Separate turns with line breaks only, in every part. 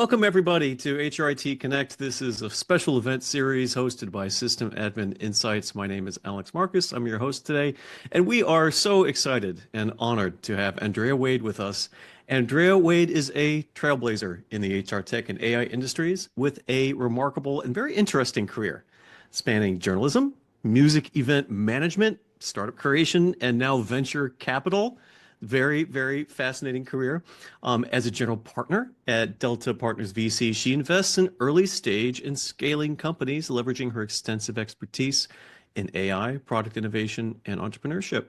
Welcome everybody to HRIT Connect. This is a special event series hosted by System Admin Insights. My name is Alex Marcus. I'm your host today, and we are so excited and honored to have Andrea Wade with us. Andrea Wade is a trailblazer in the HR tech and AI industries with a remarkable and very interesting career, spanning journalism, music event management, startup creation, and now venture capital. Very, very fascinating career. As a general partner at Delta Partners VC, she invests in early stage and scaling companies, leveraging her extensive expertise in AI, product innovation, and entrepreneurship.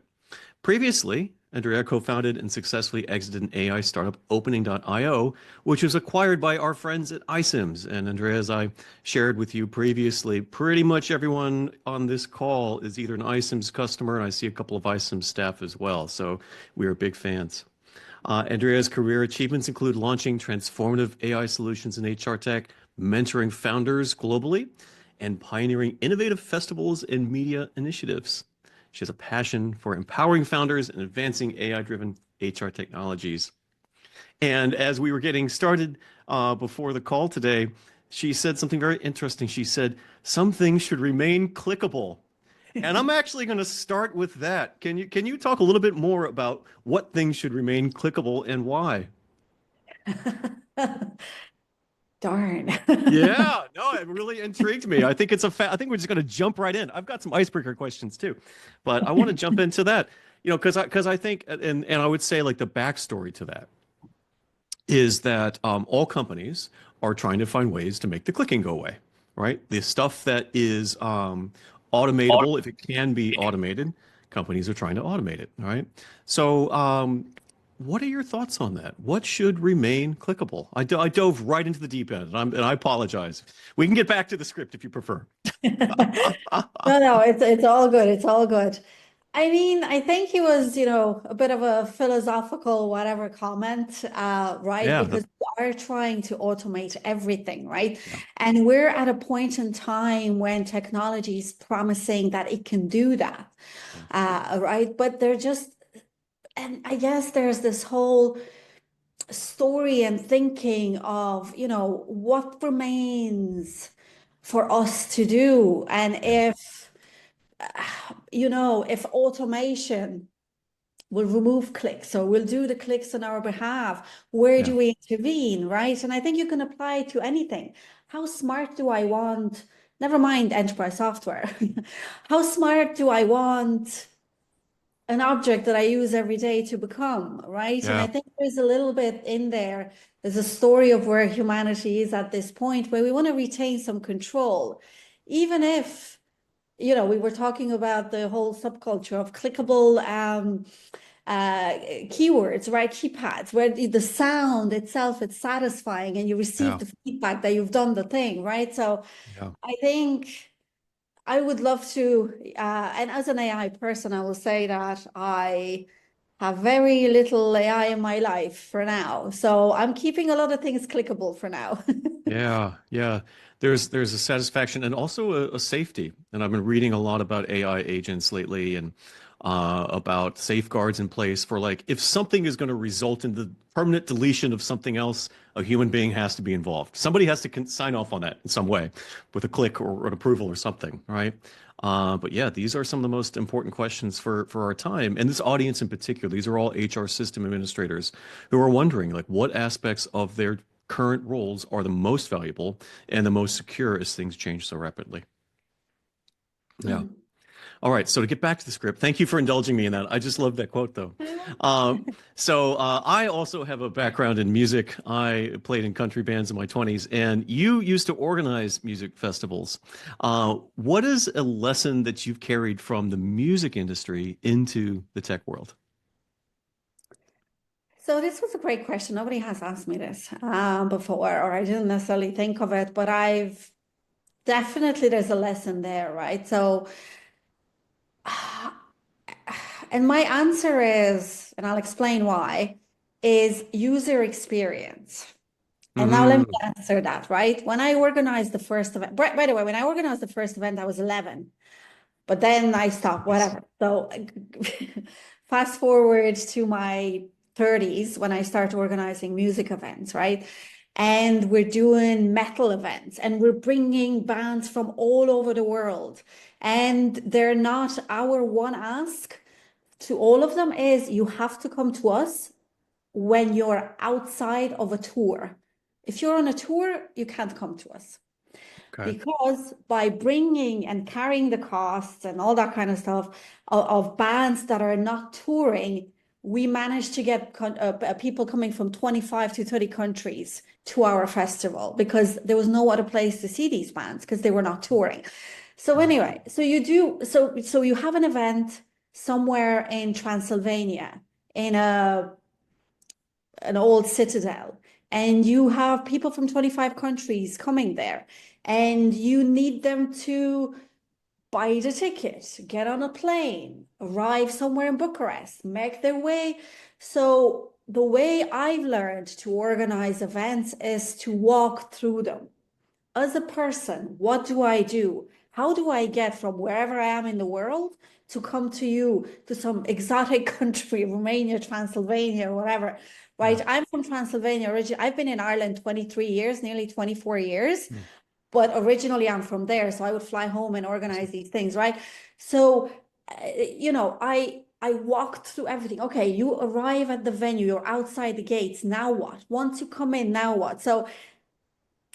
Previously, Andrea co-founded and successfully exited an AI startup, Opening.io, which was acquired by our friends at iCIMS. And Andrea, as I shared with you previously, pretty much everyone on this call is either an iCIMS customer, and I see a couple of iCIMS staff as well. So we are big fans. Andrea's career achievements include launching transformative AI solutions in HR tech, mentoring founders globally, and pioneering innovative festivals and media initiatives. She has a passion for empowering founders and advancing AI-driven HR technologies. And as we were getting started before the call today, she said something very interesting. She said, some things should remain clickable. And I'm actually going to start with that. Can you talk a little bit more about what things should remain clickable and why?
Darn.
Yeah, no, it really intrigued me. I think I think we're just going to jump right in. I've got some icebreaker questions too, but I want to jump into that, because I think, and I would say like the backstory to that is that all companies are trying to find ways to make the clicking go away, right? The stuff that is automatable, if it can be automated, companies are trying to automate it, right? So, what are your thoughts on that? What should remain clickable? I dove right into the deep end, and I apologize. We can get back to the script if you prefer.
No, it's all good. It's all good. I mean, I think he was, a bit of a philosophical whatever comment, right?
Yeah,
Because we are trying to automate everything, right?
yeah,
And we're at a point in time when technology is promising that it can do that,
yeah,
right? But they're just, and I guess there's this whole story and thinking of, what remains for us to do. And
yeah,
if automation will remove clicks or will do the clicks on our behalf, where
yeah,
do we intervene, right? And I think you can apply it to anything. How smart do I want, never mind enterprise software, how smart do I want an object that I use every day to become, right? And I
yeah,
think there's a little bit in there. There's a story of where humanity is at this point where we want to retain some control, even if, we were talking about the whole subculture of clickable keywords, right? Keypads, where the sound itself is satisfying and you receive
yeah,
the feedback that you've done the thing, right? So
yeah.
I think I would love to, and as an AI person, I will say that I have very little AI in my life for now. So I'm keeping a lot of things clickable for now.
Yeah, yeah. There's a satisfaction and also a safety. And I've been reading a lot about AI agents lately and about safeguards in place for like if something is going to result in the permanent deletion of something else, a human being has to be involved. Somebody has to sign off on that in some way with a click or an approval or something, right? But yeah, these are some of the most important questions for our time. And this audience in particular, these are all HR system administrators who are wondering like what aspects of their current roles are the most valuable and the most secure as things change so rapidly. Yeah. All right. So to get back to the script, thank you for indulging me in that. I just love that quote, though. I also have a background in music. I played in country bands in my 20s, and you used to organize music festivals. What is a lesson that you've carried from the music industry into the tech world?
So this was a great question. Nobody has asked me this before, or I didn't necessarily think of it, but I've definitely there's a lesson there, right? So, and my answer is, and I'll explain why, is user experience. And now let me
Hmm.
answer that, right? When I organized the first event, by the way, when I organized the first event, I was 11, but then I stopped,
Nice.
whatever. So fast forward to my 30s when I started organizing music events, right? and we're doing metal events, and we're bringing bands from all over the world. And they're not, our one ask to all of them is you have to come to us when you're outside of a tour. If you're on a tour, you can't come to us.
Okay.
Because by bringing and carrying the costs and all that kind of stuff of bands that are not touring, we managed to get people coming from 25 to 30 countries to our festival because there was no other place to see these bands because they were not touring. So
Right.
anyway, so you have an event somewhere in Transylvania in an old citadel, and you have people from 25 countries coming there, and you need them to buy the ticket, get on a plane, arrive somewhere in Bucharest, make their way. So the way I've learned to organize events is to walk through them as a person. What do I do? How do I get from wherever I am in the world to come to you to some exotic country, Romania, Transylvania, or whatever,
Yeah.
right? I'm from Transylvania originally. I've been in Ireland 23 years, nearly 24 years,
Hmm.
but originally I'm from there. So I would fly home and organize these things, right? So, I walked through everything. Okay, you arrive at the venue, you're outside the gates. Now what? Once you come in, now what? So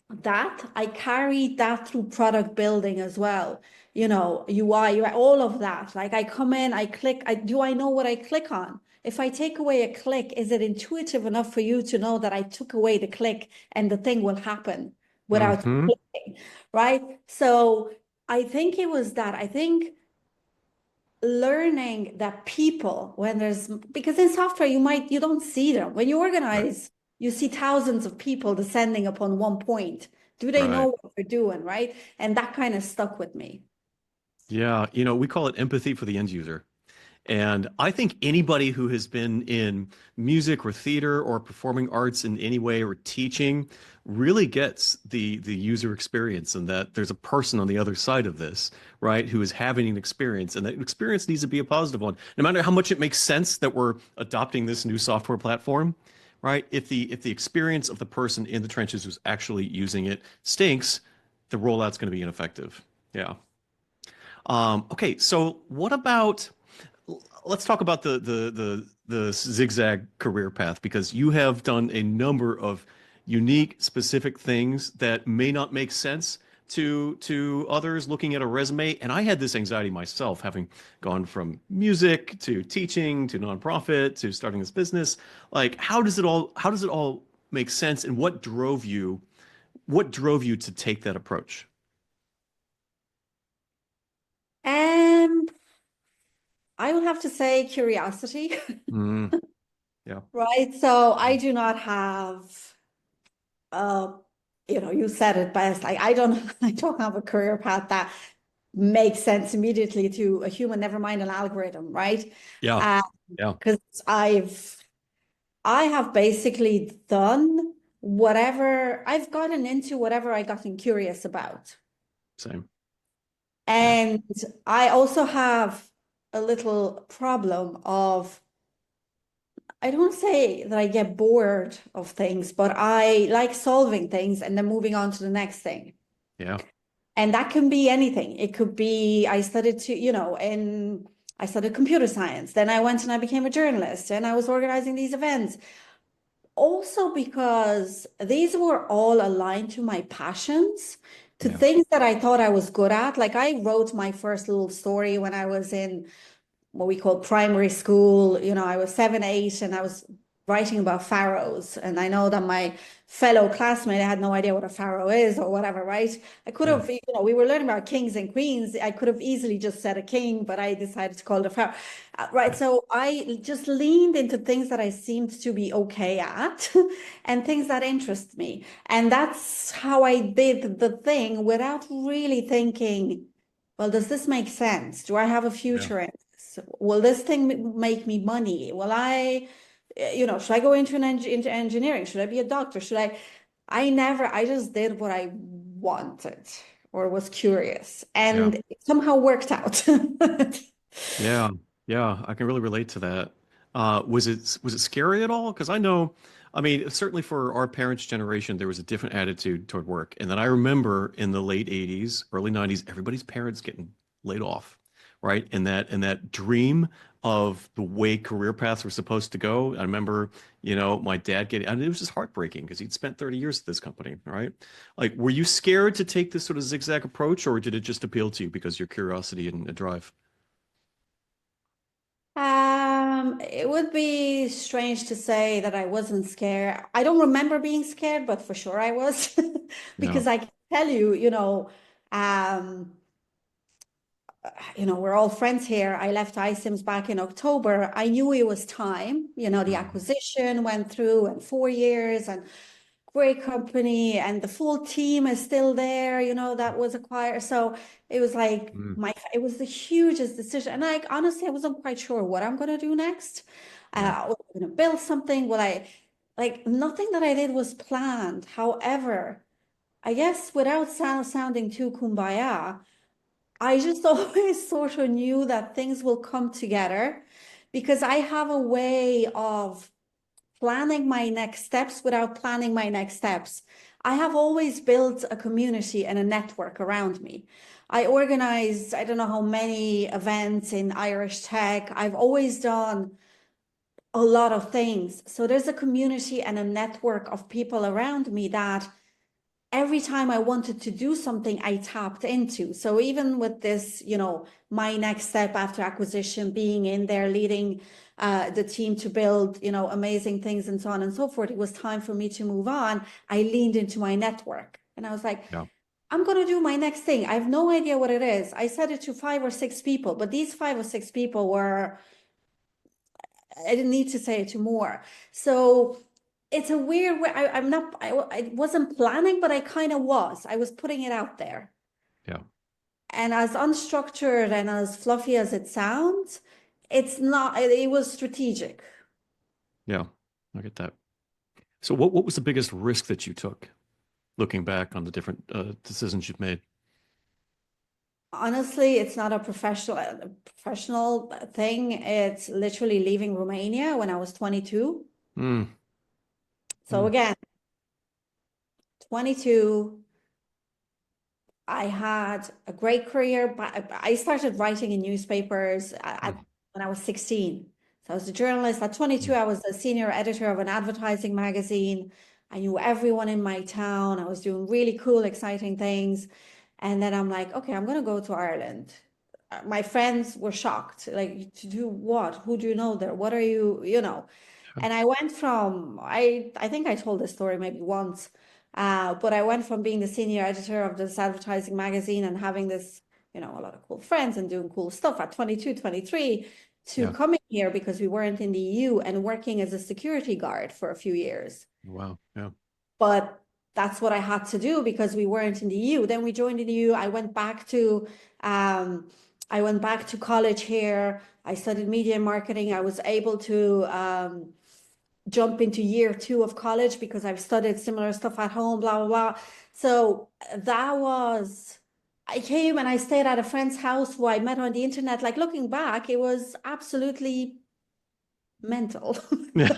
that I carried that through product building as well. UI, all of that. Like I come in, I click, I know what I click on? If I take away a click, is it intuitive enough for you to know that I took away the click and the thing will happen without
Hmm.
clicking, right? So I think it was that. I think learning that people, when there's, because in software you don't see them. When you
Right.
organize, you see thousands of people descending upon one point. Do they
Right.
know what they're doing, right? And that kind of stuck with me.
Yeah. We call it empathy for the end user. And I think anybody who has been in music or theater or performing arts in any way or teaching really gets the user experience and that there's a person on the other side of this, right, who is having an experience and that experience needs to be a positive one. No matter how much it makes sense that we're adopting this new software platform, right? If the experience of the person in the trenches who's actually using it stinks, the rollout's going to be ineffective. Yeah. Okay, so what about let's talk about the zigzag career path because you have done a number of unique, specific things that may not make sense to others looking at a resume. And I had this anxiety myself, having gone from music to teaching to nonprofit to starting this business. Like, how does it all make sense, and what drove you to take that approach?
And I would have to say curiosity,
Mm, yeah,
right? So I do not have uh you said it best. Like I don't have a career path that makes sense immediately to a human, never mind an algorithm, right?
yeah,
Uh,
yeah,
because I have basically done whatever I've gotten into, whatever I gotten curious about.
same. Yeah,
And I also have a little problem of, I don't say that I get bored of things, but I like solving things and then moving on to the next thing.
yeah,
And that can be anything. It could be I studied and I studied computer science. Then I went and I became a journalist and I was organizing these events. Also because these were all aligned to my passions, to
yeah.
things that I thought I was good at. Like I wrote my first little story when I was in what we call primary school. I was 7, 8, and I was writing about pharaohs. And I know that my fellow classmate had no idea what a pharaoh is or whatever, right? I could
Yeah.
have, we were learning about kings and queens. I could have easily just said a king, but I decided to call it a pharaoh. Right.
Right.
So I just leaned into things that I seemed to be okay at and things that interest me. And that's how I did the thing without really thinking, well, does this make sense? Do I have a
Yeah.
future in this? Will this thing make me money? Should I go into engineering? Should I be a doctor? I just did what I wanted or was curious
Yeah.
and it somehow worked out.
Yeah. Yeah. I can really relate to that. Was it scary at all? Because I know I mean, certainly for our parents' generation, there was a different attitude toward work. And then I remember in the late 80s, early 90s, everybody's parents getting laid off, right? And that dream of the way career paths were supposed to go. I remember, my dad getting, and it was just heartbreaking because he'd spent 30 years at this company, right? Like, were you scared to take this sort of zigzag approach, or did it just appeal to you because your curiosity and drive?
It would be strange to say that I wasn't scared. I don't remember being scared, but for sure I was,
Yeah.
because I can tell you, um, we're all friends here. I left iSIMS back in October. I knew it was time. The
Mhm.
acquisition went through and 4 years and great company and the full team is still there, that was acquired. So it was like
Mm.
it was the hugest decision. And like honestly, I wasn't quite sure what I'm gonna do next.
Yeah.
Was I gonna build something? Will I like nothing that I did was planned. However, I guess without sounding too kumbaya, I just always sort of knew that things will come together because I have a way of planning my next steps without planning my next steps. I have always built a community and a network around me. I organized, I don't know how many events in Irish tech. I've always done a lot of things. So there's a community and a network of people around me that every time I wanted to do something, I tapped into. So even with this, my next step after acquisition, being in there, leading the team to build, amazing things and so on and so forth, it was time for me to move on. I leaned into my network and I was like,
Yeah.
I'm going to do my next thing. I have no idea what it is. I said it to 5 or 6 people, but these 5 or 6 people were, I didn't need to say it to more. So it's a weird way. I'm not, I wasn't planning, but I kind of was. I was putting it out there.
Yeah.
And as unstructured and as fluffy as it sounds, it's not, it was strategic.
Yeah. I get that. So what was the biggest risk that you took looking back on the different decisions you've made?
Honestly, it's not a professional thing. It's literally leaving Romania when I was 22.
Mm.
So
Mm.
again, 22, I had a great career, but I started writing in newspapers
Mm.
when I was 16. So I was a journalist. At 22,
Mm.
I was a senior editor of an advertising magazine. I knew everyone in my town. I was doing really cool, exciting things. And then I'm like, okay, I'm going to go to Ireland. My friends were shocked. Like, to do what? Who do you know there? What are you, And I went from, I think I told this story maybe once. But I went from being the senior editor of this advertising magazine and having this, a lot of cool friends and doing cool stuff at 22, 23 to
Yeah.
coming here because we weren't in the EU and working as a security guard for a few years.
Wow. Yeah.
But that's what I had to do because we weren't in the EU. Then we joined in the EU. Um, I went back to college here. I studied media and marketing. I was able to jump into year 2 of college because I've studied similar stuff at home, blah, blah, blah. So that was, I came and I stayed at a friend's house who I met on the internet. Like looking back, it was absolutely mental.
Yeah.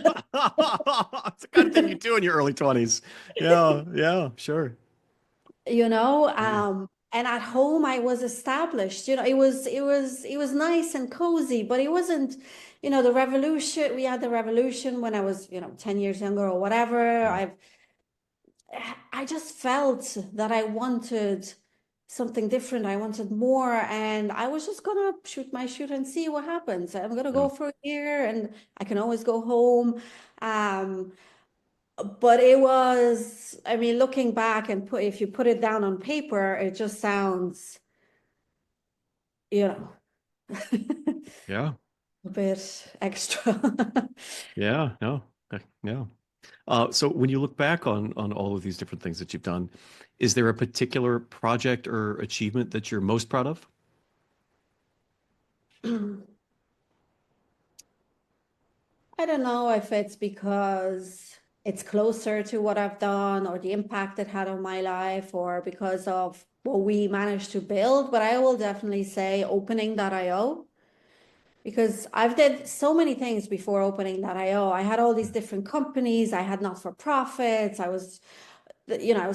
It's the kind of thing you do in your early 20s. Yeah. Yeah. Sure. Yeah.
And at home I was established. It was nice and cozy, but it wasn't, the revolution. We had the revolution when I was, 10 years younger or whatever.
Yeah.
I just felt that I wanted something different. I wanted more, and I was just gonna shoot my shoot and see what happens. I'm gonna
Yeah.
go for a year, and I can always go home. Um, but it was, I mean, looking back and if you put it down on paper, it just sounds, you know,
Yeah.
a bit extra.
Yeah. No. Yeah. So when you look back on all of these different things that you've done, is there a particular project or achievement that you're most proud of?
I don't know if it's because it's closer to what I've done or the impact it had on my life or because of what we managed to build, but I will definitely say opening.io. because I've did so many things before opening that IO. I had all these
Yeah.
different companies. I had not-for-profits. I was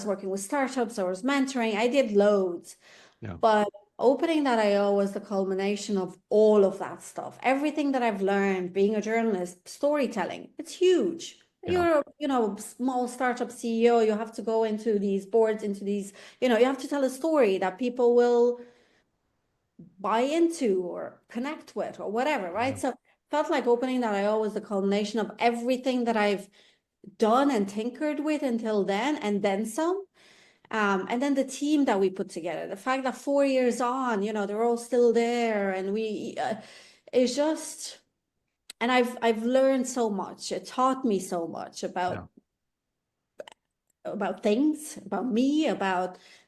working with startups. I was mentoring. I did loads.
Yeah.
But opening that IO was the culmination of all of that stuff. Everything that I've learned being a journalist, storytelling, it's huge.
Yeah.
You're small startup CEO, you have to go into these boards, you have to tell a story that people will buy into or connect with or whatever,
Yeah.
right? So felt like opening that IO was the culmination of everything that I've done and tinkered with until then, and then some. And then the team that we put together, the fact that 4 years on, they're all still there, and it's just, and I've learned so much. It taught me so much
Yeah.
about things, about me,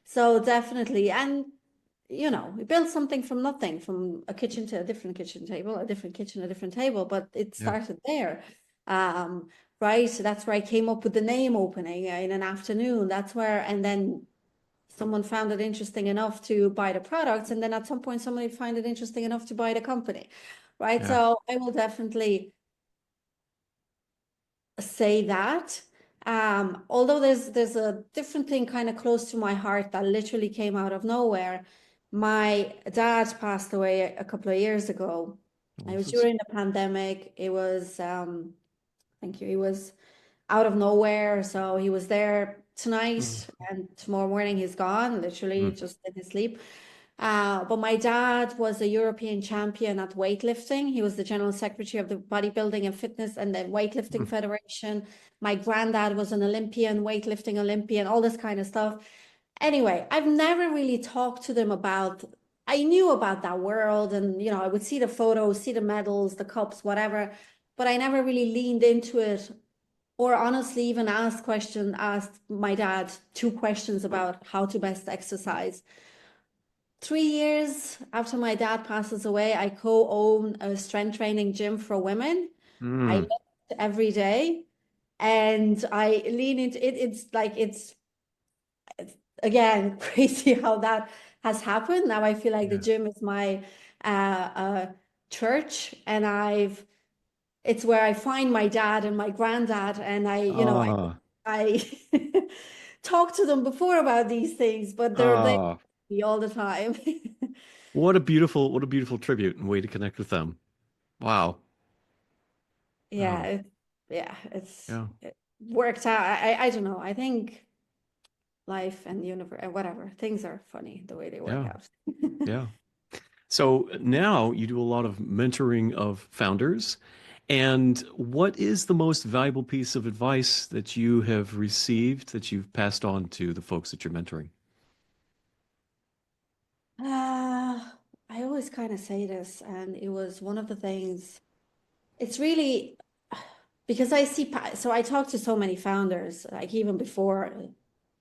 so definitely. And we built something from nothing, from a kitchen to a different kitchen table, a different kitchen, a different table, but it
Yeah.
started there. Um, right. So that's where I came up with the name opening in an afternoon. And then someone found it interesting enough to buy the products, and then at some point somebody find it interesting enough to buy the company, right?
Yeah.
So I will definitely say that. Although there's a different thing kind of close to my heart that literally came out of nowhere. My dad passed away a couple of years ago. It was
Condolences.
during the pandemic. It was thank you. He was out of nowhere. So he was there
Mm.
tonight, and tomorrow morning he's gone, literally
Mm.
just in his sleep. But my dad was a European champion at weightlifting. He was the general secretary of the Bodybuilding and Fitness and the Weightlifting
Mm.
Federation. My granddad was an Olympian, weightlifting Olympian, all this kind of stuff. Anyway, I've never really talked to them about, I knew about that world, and I would see the photos, see the medals, the cups, whatever, but I never really leaned into it, or honestly even asked my dad two questions about how to best exercise. 3 years after my dad passes away, I co-own a strength training gym for women. I
Mm.
lift every day, and I lean into it. It's again crazy how that has happened. Now I feel like the
Yeah.
gym is my church, and it's where I find my dad and my granddad, and
Ah.
I talk to them before about these things, but they're there
Ah.
all the time.
What a beautiful tribute and way to connect with them. Wow.
Yeah,
Oh.
it's
Yeah.
it worked out. I don't know. I think life and the universe, whatever, things are funny the way they work
Yeah.
out.
Yeah. So now you do a lot of mentoring of founders. And what is the most valuable piece of advice that you have received that you've passed on to the folks that you're mentoring?
Uh, I always kind of say this, and it was one of the things. It's really because so I talk to so many founders, like even before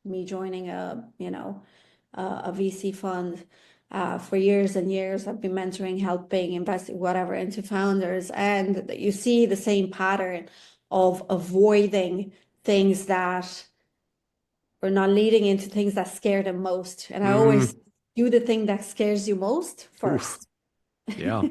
me joining a VC fund. For years and years, I've been mentoring, helping, investing, whatever, into founders, and you see the same pattern of avoiding things that or not leading into things that scare them most. And I always
Mm.
do the thing that scares you most
Oof.
first.
Yeah.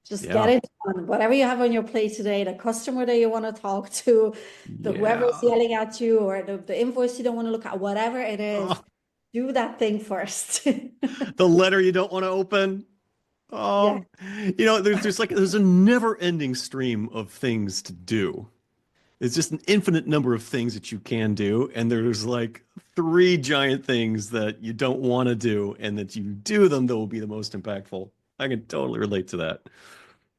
Just get
Yeah.
it done. Whatever you have on your plate today, the customer that you want to talk to, the whoever is
Yeah.
yelling at you, or the invoice you don't want to look at, whatever it is,
Oh,
do that thing first.
the letter you don't want to open.
Yeah.
Oh, there's a never-ending stream of things to do. It's just an infinite number of things that you can do, and there's like three giant things that you don't want to do, and that you do them that will be the most impactful. I can totally relate to that.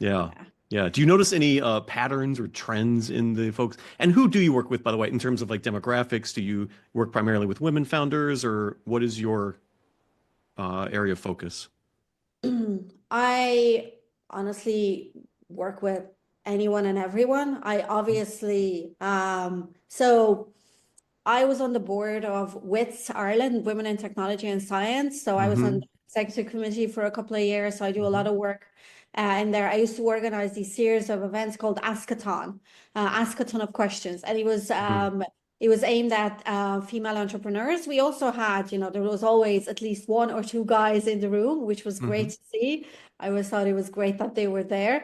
Yeah.
Yeah.
Yeah. Do you notice any patterns or trends in the folks? And who do you work with, by the way, in terms of like demographics? Do you work primarily with women founders, or what is your area of focus?
I honestly work with anyone and everyone. I obviously, so I was on the board of WITS Ireland, Women in Technology and Science. So I was on
Mm-hmm.
the executive committee for a couple of years. So I do a
Mm-hmm.
lot of work in there. I used to organize these series of events called Askathon, Askathon of Questions. And
Mm-hmm.
it was aimed at female entrepreneurs. We also had, there was always at least one or two guys in the room, which was great
Hmm.
to see. I always thought it was great that they were there.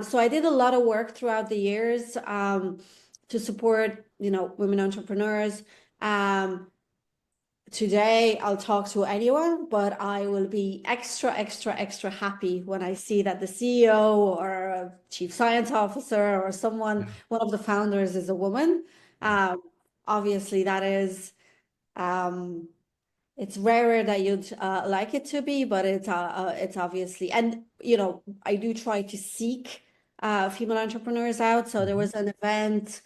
So I did a lot of work throughout the years to support, women entrepreneurs. Um, Today I'll talk to anyone, but I will be extra, extra, extra happy when I see that the CEO or a chief science officer or someone,
Yeah.
one of the founders is a woman.
Yeah.
Um, Obviously that is, um, it's rarer that you'd like it to be, but it's obviously, and I do try to seek female entrepreneurs out. So there
Hmm.
was an event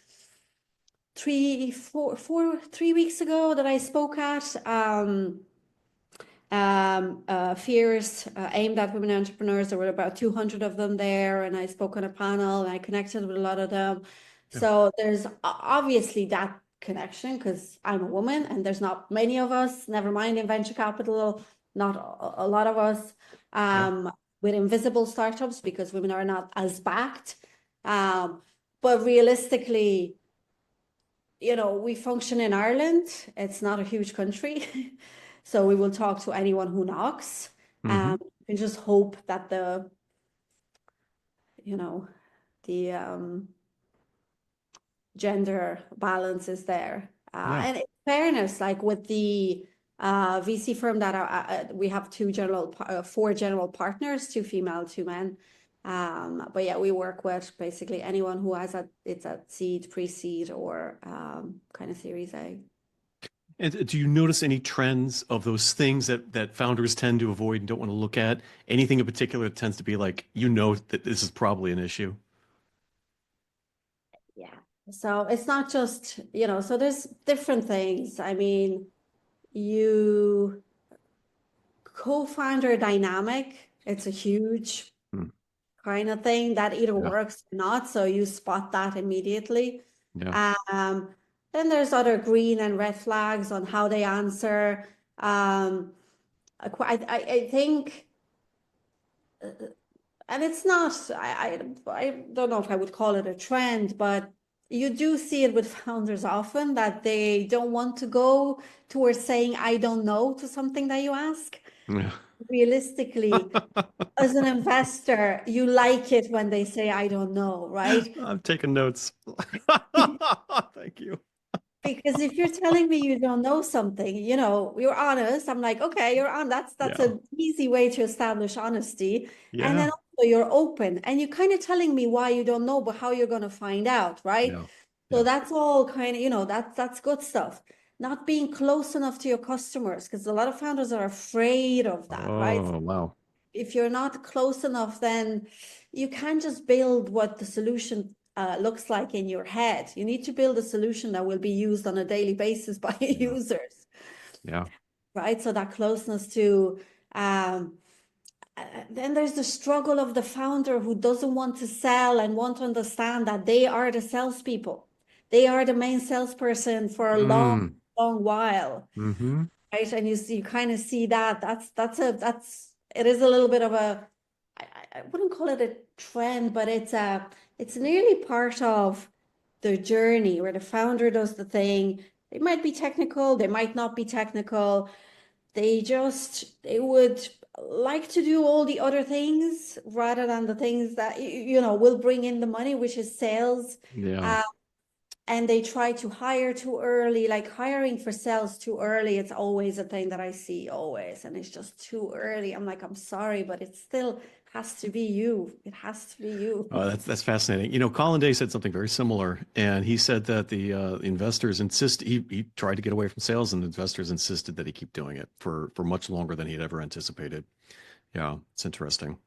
3 weeks ago that I spoke at. Fears aimed at women entrepreneurs. There were about 200 of them there, and I spoke on a panel and I connected with a lot of them.
Yeah.
So there's obviously that connection because I'm a woman and there's not many of us, never mind in venture capital, not a lot of us
Yeah.
with invisible startups because women are not as backed. But realistically, we function in Ireland. It's not a huge country. So we will talk to anyone who knocks.
Hmm.
And just hope that you know, the gender balance is there.
Yeah.
And in fairness, like with the VC firm that we have four general partners, two female, two men. But yeah, we work with basically anyone who has it's at seed, pre-seed, or kind of Series A.
And do you notice any trends of those things that founders tend to avoid and don't want to look at? Anything in particular that tends to be like, that this is probably an issue?
Yeah. So it's not just, so there's different things. I mean, you co-founder dynamic, it's a huge
Hmm.
kind of thing that either
Yeah.
works or not. So you spot that immediately.
Yeah.
Um, then there's other green and red flags on how they answer. I think, and it's not, I don't know if I would call it a trend, but you do see it with founders often that they don't want to go towards saying, I don't know to something that you ask.
Yeah.
Realistically, as an investor, you like it when they say, I don't know, right?
I'm taking notes. Thank you.
Because if you're telling me you don't know something, you're honest. I'm like, okay, you're on. That's
Yeah.
an easy way to establish honesty. And
Yeah.
then also you're open and you're kind of telling me why you don't know, but how you're going to find out, right?
Yeah.
So
Yeah.
that's all kind of, that's good stuff. Not being close enough to your customers, because a lot of founders are afraid of that, right?
Oh, wow.
If you're not close enough, then you can't just build what the solution looks like in your head. You need to build a solution that will be used on a daily basis by
Yeah.
users,
Yeah.
right? So that closeness to, um, then there's the struggle of the founder who doesn't want to sell and want to understand that they are the salespeople. They are the main salesperson for a long,
Mm.
long while,
Hmm.
right? And you kind of see that it is a little bit of I wouldn't call it a trend, but it's nearly part of the journey where the founder does the thing. They might be technical, they might not be technical. They would like to do all the other things rather than the things that will bring in the money, which is sales.
Yeah.
Uh, and they try to hire too early, like hiring for sales too early. It's always a thing that I see always, and it's just too early. I'm like, I'm sorry, but it still has to be you. It has to be you.
That's fascinating. Colin Day said something very similar, and he said that the investors insist he tried to get away from sales, and investors insisted that he keep doing it for much longer than he had ever anticipated. Yeah, it's interesting.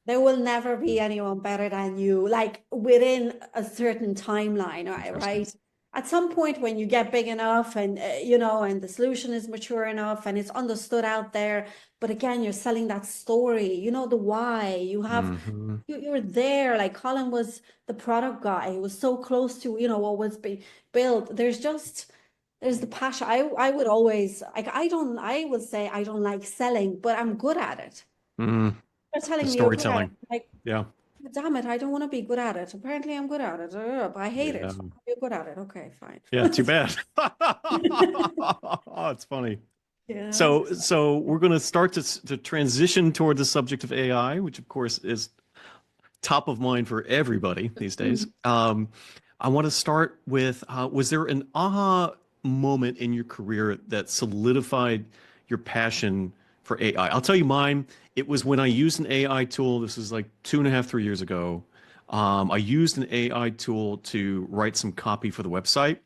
There will never be anyone better than you, like within a certain timeline, right?
Interesting.
Right? At some point, when you get big enough and, and the solution is mature enough and it's understood out there, but again, you're selling that story, the why.
Hmm.
You're there. Like Colin was the product guy. He was so close to, what was being built. There's the passion. I would always, like, I would say I don't like selling, but I'm good at it.
Hmm.
You're
The
telling me you're good at it.
storytelling.
Like,
Yeah.
Damn it, I don't want to be good at it. Apparently, I'm good at it. But I hate
Yeah.
it. You're good at it. Okay, fine.
Yeah, too bad. Oh, it's funny.
Yeah.
So we're going to start to transition toward the subject of AI, which of course is top of mind for everybody these days. I want to start with, was there an aha moment in your career that solidified your passion for AI? I'll tell you mine. It was when I used an AI tool. This was like 2.5, 3 years ago. I used an AI tool to write some copy for the website,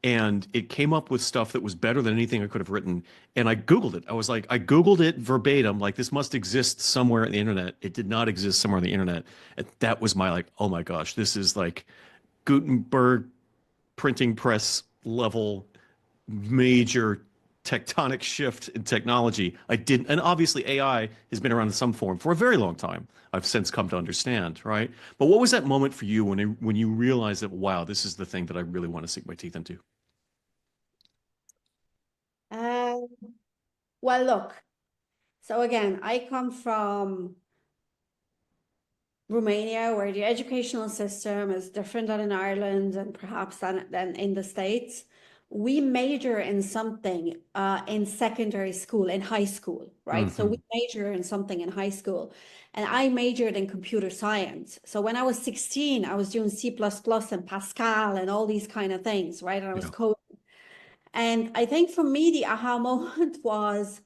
and it came up with stuff that was better than anything I could have written. And I Googled it. I Googled it verbatim, like this must exist somewhere on the internet. It did not exist somewhere on the internet. And that was my like, oh my gosh, this is like Gutenberg printing press level major tectonic shift in technology. I didn't, and obviously AI has been around in some form for a very long time. I've since come to understand, right? But what was that moment for you when you realized that, wow, this is the thing that I really want to sink my teeth into?
Um, well, look. So again, I come from Romania, where the educational system is different than in Ireland and perhaps than in the States. We major in something in secondary school, in high school, right? So we
Hmm.
major in something in high school. And I majored in computer science. So when I was 16, I was doing C++ and Pascal and all these kind of things, right? And I was
Yeah.
coding. And I think for me, the aha moment was,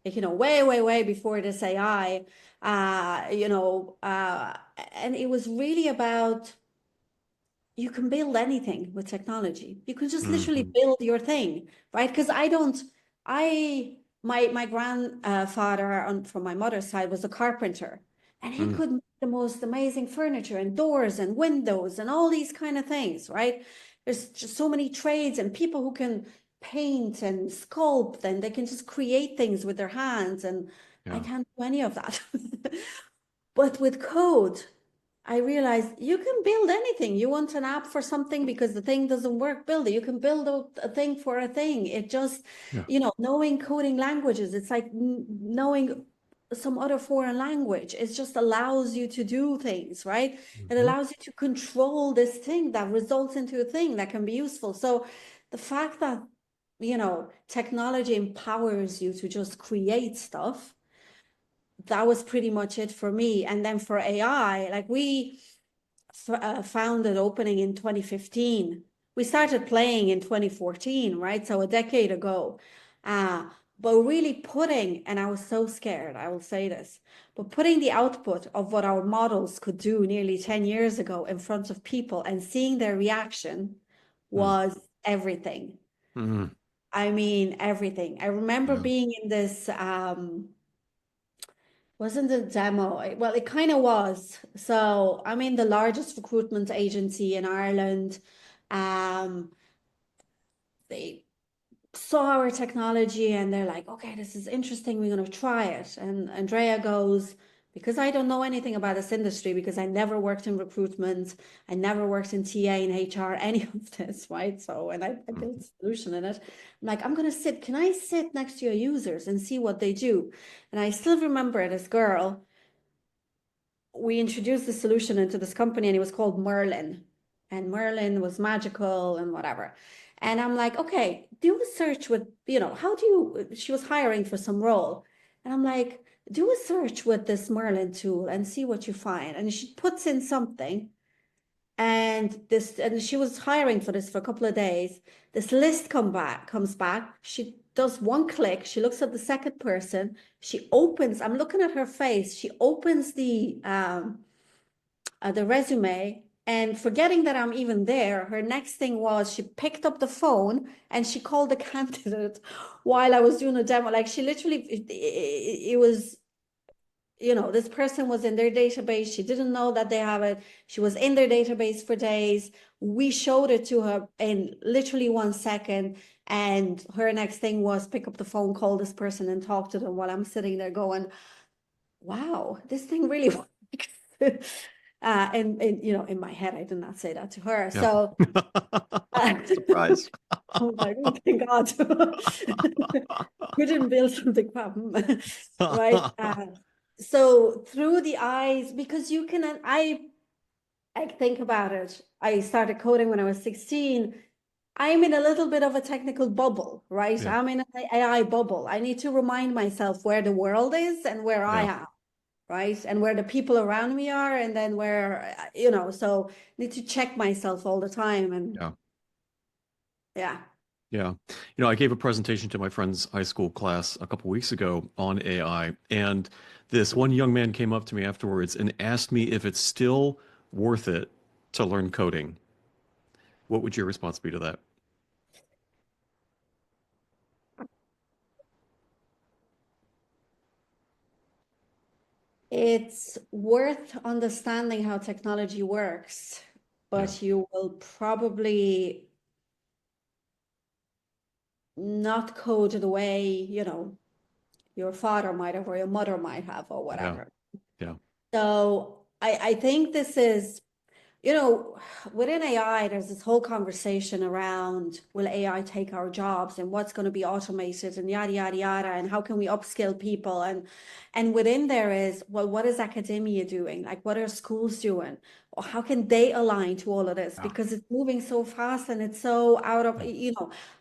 like, way, way, way before this AI, and it was really about you can build anything with technology. You can just literally
Hmm.
build your thing, right? Because I don't, I, my grandfather from my mother's side was a carpenter, and he
Mm.
could make the most amazing furniture and doors and windows and all these kind of things, right? There's just so many trades and people who can paint and sculpt and they can just create things with their hands, and I
Yeah.
can't do any of that. But with code, I realized you can build anything. You want an app for something because the thing doesn't work, build it. You can build a thing for a thing. It just,
Yeah.
knowing coding languages, it's like knowing some other foreign language. It just allows you to do things, right? It
Hmm.
allows you to control this thing that results into a thing that can be useful. So the fact that, technology empowers you to just create stuff, that was pretty much it for me. And then for AI, like we founded opening in 2015. We started playing in 2014, right? So a decade ago. Uh, but really putting, and I was so scared, I will say this, but putting the output of what our models could do nearly 10 years ago in front of people and seeing their reaction was everything.
Hmm.
I mean, everything. I remember
Yeah.
being in this wasn't a demo. Well, it kind of was. So I'm in the largest recruitment agency in Ireland. Um, they saw our technology and they're like, okay, this is interesting. We're going to try it. And Andrea goes, because I don't know anything about this industry, because I never worked in recruitment, I never worked in TA and HR, any of this, right? So, and I built a solution in it. I'm like, can I sit next to your users and see what they do? And I still remember this girl, we introduced the solution into this company and it was called Merlin. And Merlin was magical and whatever. And I'm like, okay, do a search with, how do she was hiring for some role. And I'm like, do a search with this Merlin tool and see what you find. And she puts in something and she was hiring for this for a couple of days. This list comes back. She does one click. She looks at the second person. She opens. I'm looking at her face. She opens the resume, and forgetting that I'm even there, her next thing was she picked up the phone and she called the candidate while I was doing a demo. Like she literally, it was, this person was in their database. She didn't know that they have it. She was in their database for days. We showed it to her in literally 1 second. And her next thing was pick up the phone, call this person, and talk to them while I'm sitting there going, wow, this thing really works. And in my head, I did not say that to her.
Yeah.
So uh,
Surprise.
I was like, oh, thank God. We didn't build something, right? So through the eyes, because you can, I think about it. I started coding when I was 16. I'm in a little bit of a technical bubble, right?
Yeah,
I'm in an AI bubble. I need to remind myself where the world is and where I
yeah,
am, right? And where the people around me are, and then where, so need to check myself all the time. And
yeah.
yeah,
Yeah. I gave a presentation to my friend's high school class a couple weeks ago on AI, and this one young man came up to me afterwards and asked me if it's still worth it to learn coding. What would your response be to that?
it's worth understanding how technology works,
Yeah,
but you will probably not code the way, your father might have or your mother might have or
yeah,
whatever.
yeah,
So I think this is, you know, within AI, there's this whole conversation around will AI take our jobs and what's going to be automated and yada yada yada and how can we upskill people and within there is, well, what is academia doing? Like what are schools doing? Or how can they align to all of this?
yeah,
Because it's moving so fast and it's so out of,
yeah.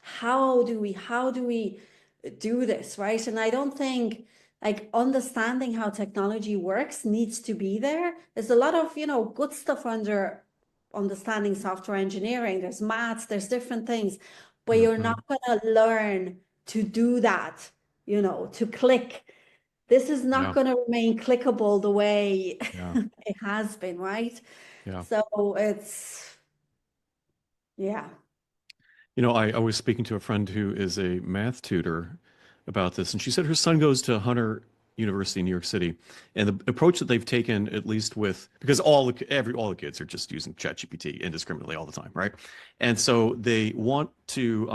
how do we do this, right? And I don't think like understanding how technology works needs to be there. There's a lot of, good stuff under understanding software engineering. There's maths, there's different things, but you're
Hmm.
not going to learn to do that, to click. This is not
Yeah,
going to remain clickable the way
yeah,
it has been, right?
yeah.
So yeah.
I was speaking to a friend who is a math tutor about this, and she said her son goes to Hunter University in New York City, and the approach that they've taken, at least with because all the kids are just using ChatGPT indiscriminately all the time, right? And so they want to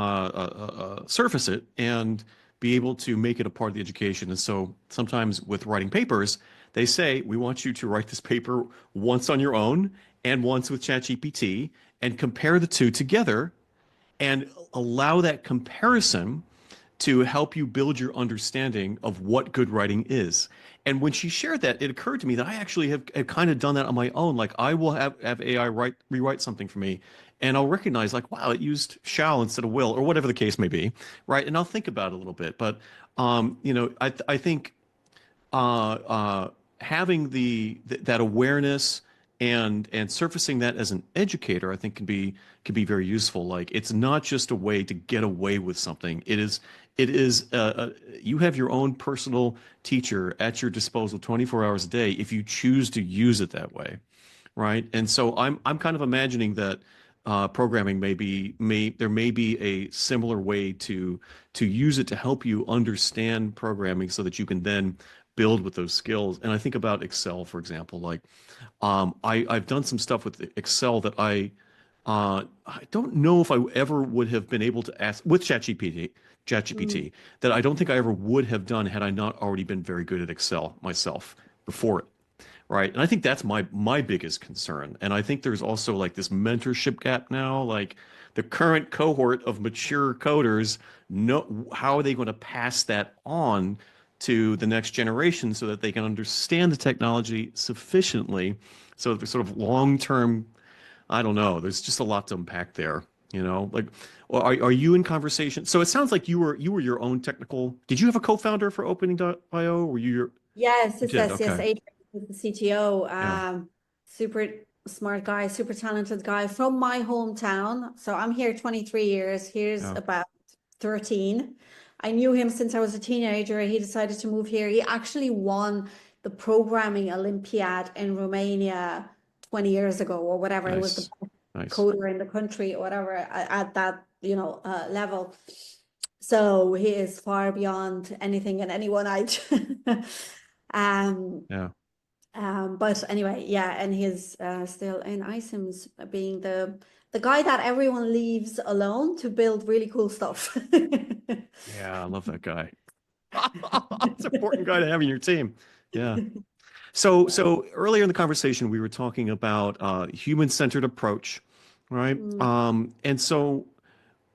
surface it and be able to make it a part of the education. And so sometimes with writing papers, they say we want you to write this paper once on your own and once with ChatGPT and compare the two together and allow that comparison to help you build your understanding of what good writing is. And when she shared that, it occurred to me that I actually have kind of done that on my own. Like I will have AI rewrite something for me, and I'll recognize like, wow, it used shall instead of will, or whatever the case may be, right? And I'll think about it a little bit. But I think having that awareness and surfacing that as an educator, I think can be very useful. Like it's not just a way to get away with something. You have your own personal teacher at your disposal 24 hours a day if you choose to use it that way, right? And so I'm kind of imagining that programming there may be a similar way to use it to help you understand programming so that you can then build with those skills. And I think about Excel, for example. Like I've done some stuff with Excel that I don't know if I ever would have been able to ask with
Mm.
ChatGPT that I don't think I ever would have done had I not already been very good at Excel myself before it. Right. And I think that's my biggest concern. And I think there's also like this mentorship gap now. Like the current cohort of mature coders know how are they going to pass that on to the next generation so that they can understand the technology sufficiently so that the sort of long-term, I don't know, there's just a lot to unpack there, like well, are you in conversation? So it sounds like you were your own technical. Did you have a co-founder for opening.io? Were you your
Yes,
You
it
did.
says, yes,
Okay.
Adrian is the CTO,
Yeah.
super smart guy, super talented guy from my hometown. So I'm here 23 years. Here's
Yeah.
about 13. I knew him since I was a teenager. He decided to move here. He actually won the programming Olympiad in Romania 20 years ago or whatever. He was the
Nice. Nice.
coder in the country or whatever at that, level. So he is far beyond anything and anyone I um
Yeah.
but anyway, yeah, and he's still in iSIMS being the guy that everyone leaves alone to build really cool stuff.
Yeah. I love that guy. It's an important guy to have in your team. Yeah. So earlier in the conversation, we were talking about human-centered approach, right?
Mm,
And so